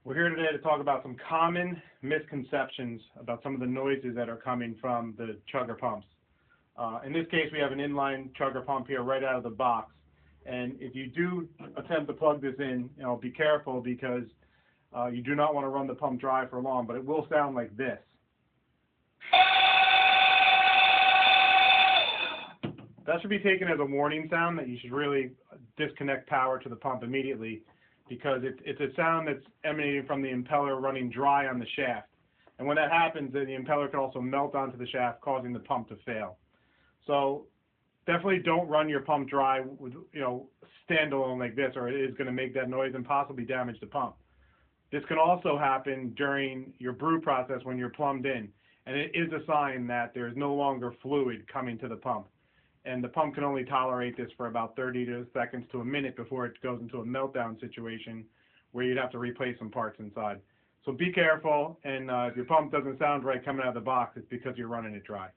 We're here today to talk about some common misconceptions about some of the noises that are coming from the Chugger pumps. In this case, we have an inline Chugger pump here right out of the box. And if you do attempt to plug this in, be careful because you do not want to run the pump dry for long, but it will sound like this. That should be taken as a warning sound that you should really disconnect power to the pump immediately, because it's a sound that's emanating from the impeller running dry on the shaft. And when that happens, then the impeller can also melt onto the shaft, causing the pump to fail. So definitely don't run your pump dry with, standalone like this, or it is going to make that noise and possibly damage the pump. This can also happen during your brew process when you're plumbed in, and it is a sign that there is no longer fluid coming to the pump. And the pump can only tolerate this for about 30 seconds to a minute before it goes into a meltdown situation where you'd have to replace some parts inside. So be careful, and if your pump doesn't sound right coming out of the box, it's because you're running it dry.